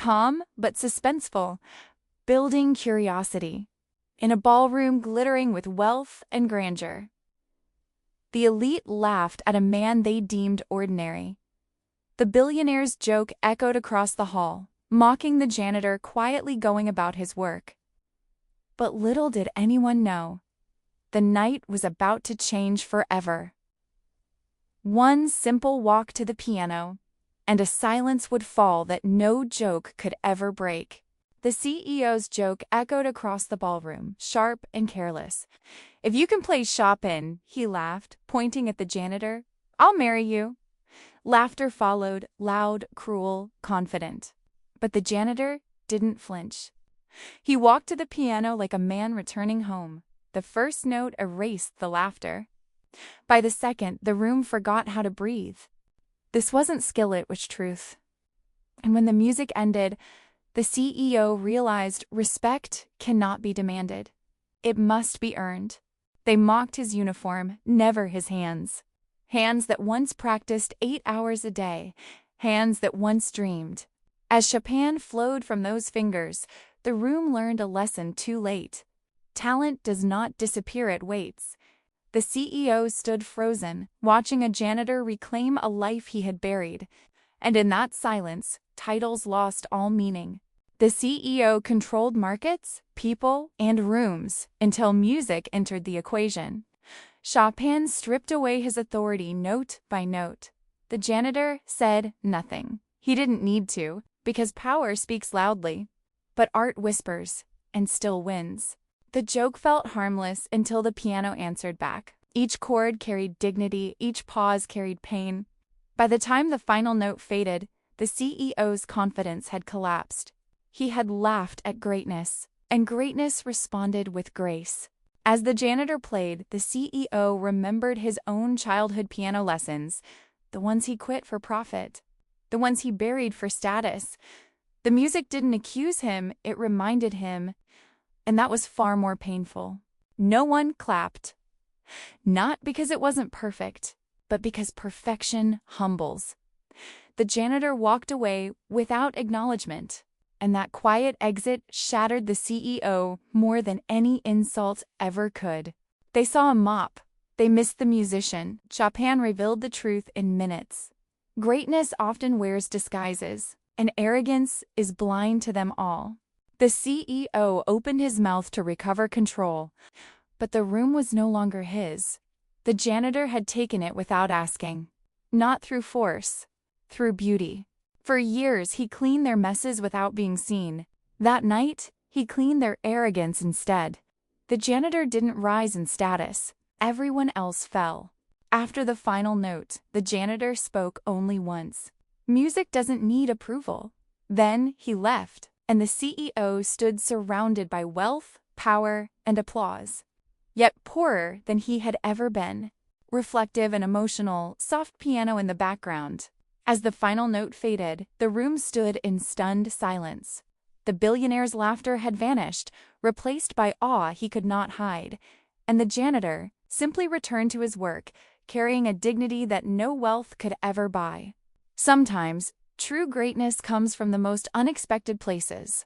calm but suspenseful, building curiosity. In a ballroom glittering with wealth and grandeur, the elite laughed at a man they deemed ordinary. The billionaire's joke echoed across the hall, mocking the janitor quietly going about his work. But little did anyone know, the night was about to change forever. One simple walk to the piano, and a silence would fall that no joke could ever break. The CEO's joke echoed across the ballroom, sharp and careless. "If you can play Chopin," he laughed, pointing at the janitor, "I'll marry you." Laughter followed, loud, cruel, confident. But the janitor didn't flinch. He walked to the piano like a man returning home. The first note erased the laughter. By the second, the room forgot how to breathe. This wasn't skill, it was truth. And when the music ended, the CEO realized respect cannot be demanded. It must be earned. They mocked his uniform, never his hands. Hands that once practiced 8 hours a day. Hands that once dreamed. As Chopin flowed from those fingers, the room learned a lesson too late. Talent does not disappear at waits. The CEO stood frozen, watching a janitor reclaim a life he had buried. And in that silence, titles lost all meaning. The CEO controlled markets, people, and rooms until music entered the equation. Chopin stripped away his authority note by note. The janitor said nothing. He didn't need to, because power speaks loudly. But art whispers, and still wins. The joke felt harmless until the piano answered back. Each chord carried dignity, each pause carried pain. By the time the final note faded, the CEO's confidence had collapsed. He had laughed at greatness, and greatness responded with grace. As the janitor played, the CEO remembered his own childhood piano lessons, the ones he quit for profit, the ones he buried for status. The music didn't accuse him, it reminded him, and that was far more painful. No one clapped. Not because it wasn't perfect, but because perfection humbles. The janitor walked away without acknowledgement, and that quiet exit shattered the CEO more than any insult ever could. They saw a mop. They missed the musician. Chopin revealed the truth in minutes. Greatness often wears disguises, and arrogance is blind to them all. The CEO opened his mouth to recover control, but the room was no longer his. The janitor had taken it without asking. Not through force, through beauty. For years, he cleaned their messes without being seen. That night, he cleaned their arrogance instead. The janitor didn't rise in status. Everyone else fell. After the final note, the janitor spoke only once. Music doesn't need approval. Then he left, and the CEO stood surrounded by wealth, power, and applause. Yet poorer than he had ever been. Reflective and emotional, soft piano in the background. As the final note faded, the room stood in stunned silence. The billionaire's laughter had vanished, replaced by awe he could not hide, and the janitor simply returned to his work, carrying a dignity that no wealth could ever buy. Sometimes, true greatness comes from the most unexpected places.